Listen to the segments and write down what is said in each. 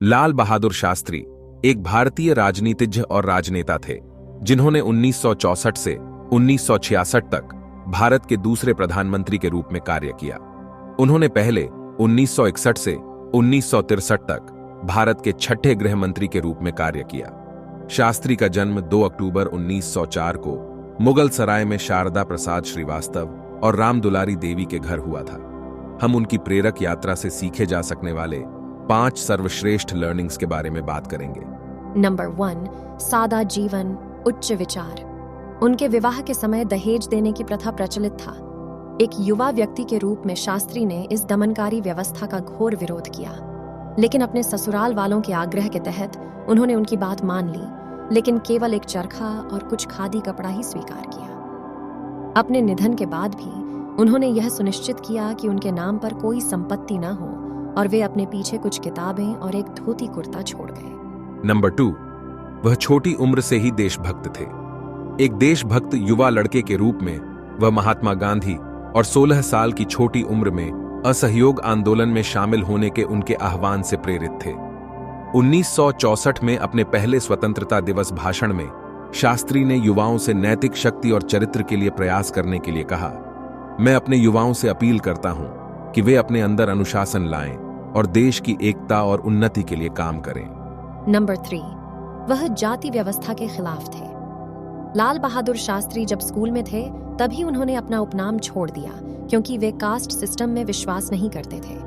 लाल बहादुर शास्त्री एक भारतीय राजनीतिज्ञ और राजनेता थे जिन्होंने 1964 से 1966 तक भारत के दूसरे प्रधानमंत्री के रूप में कार्य किया। उन्होंने पहले 1961 से 1963 तक भारत के छठे गृह मंत्री के रूप में कार्य किया। शास्त्री का जन्म 2 अक्टूबर 1904 को मुगल सराय में शारदा प्रसाद श्रीवास्तव और राम दुलारी देवी के घर हुआ था। हम उनकी प्रेरक यात्रा से सीखे जा सकने वाले 5 सर्वश्रेष्ठ लर्निंग्स के बारे में बात करेंगे। नंबर 1, सादा जीवन, उच्च विचार। उनके विवाह के समय दहेज देने की प्रथा प्रचलित था। एक युवा व्यक्ति के रूप में शास्त्री ने इस दमनकारी व्यवस्था का घोर विरोध किया, लेकिन अपने ससुराल वालों के आग्रह के तहत उन्होंने उनकी बात मान ली, लेकिन केवल एक चरखा और कुछ खादी कपड़ा ही स्वीकार किया। अपने निधन के बाद भी उन्होंने यह सुनिश्चित किया कि उनके नाम पर कोई संपत्ति न हो और वे अपने पीछे कुछ किताबें और एक धोती कुर्ता छोड़ गए। नंबर 2, वह छोटी उम्र से ही देशभक्त थे। एक देशभक्त युवा लड़के के रूप में वह महात्मा गांधी और 16 साल की छोटी उम्र में असहयोग आंदोलन में शामिल होने के उनके आह्वान से प्रेरित थे। 1964 में अपने पहले स्वतंत्रता दिवस भाषण में शास्त्री ने युवाओं से नैतिक शक्ति और चरित्र के लिए प्रयास करने के लिए कहा। मैं अपने युवाओं से अपील करता हूं कि वे अपने अंदर अनुशासन लाएं और देश की एकता और उन्नति के लिए काम करें। नंबर 3, वह जाति व्यवस्था के खिलाफ थे। लाल बहादुर शास्त्री जब स्कूल में थे तभी उन्होंने अपना उपनाम छोड़ दिया, क्योंकि वे कास्ट सिस्टम में विश्वास नहीं करते थे।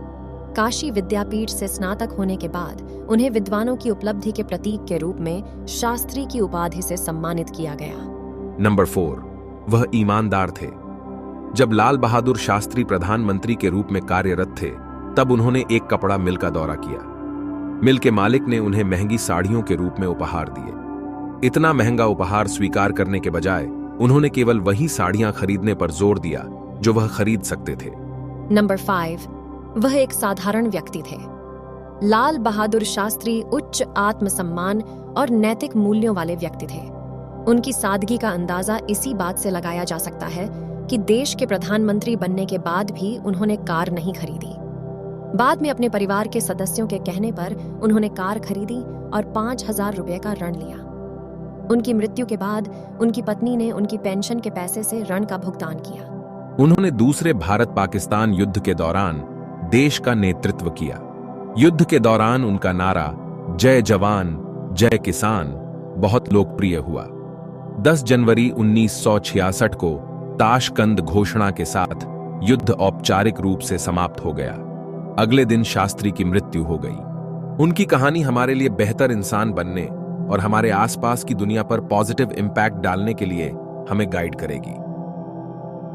काशी विद्यापीठ से स्नातक होने के बाद उन्हें विद्वानों की उपलब्धि के प्रतीक के रूप में शास्त्री की उपाधि से सम्मानित किया गया। नंबर 4, वह ईमानदार थे। जब लाल बहादुर शास्त्री प्रधानमंत्री के रूप में कार्यरत थे तब उन्होंने एक कपड़ा मिल का दौरा किया। मिल के मालिक ने उन्हें महंगी साड़ियों के रूप में उपहार दिए। इतना महंगा उपहार स्वीकार करने के बजाय उन्होंने केवल वही साड़ियां खरीदने पर जोर दिया जो वह खरीद सकते थे। नंबर 5, वह एक साधारण व्यक्ति थे। लाल बहादुर शास्त्री उच्च आत्मसम्मान और नैतिक मूल्यों वाले व्यक्ति थे। उनकी सादगी का अंदाजा इसी बात से लगाया जा सकता है कि देश के प्रधानमंत्री बनने के बाद भी उन्होंने कार नहीं खरीदी। बाद में अपने परिवार के सदस्यों के कहने पर उन्होंने कार खरीदी और 5,000 रुपये का ऋण लिया। उनकी मृत्यु के बाद उनकी पत्नी ने उनकी पेंशन के पैसे से ऋण का भुगतान किया। उन्होंने दूसरे भारत पाकिस्तान युद्ध के दौरान देश का नेतृत्व किया। युद्ध के दौरान उनका नारा जय जवान जय किसान बहुत लोकप्रिय हुआ। 10 जनवरी 1966 को ताशकंद घोषणा के साथ युद्ध औपचारिक रूप से समाप्त हो गया। अगले दिन शास्त्री की मृत्यु हो गई। उनकी कहानी हमारे लिए बेहतर इंसान बनने और हमारे आसपास की दुनिया पर पॉजिटिव इंपैक्ट डालने के लिए हमें गाइड करेगी।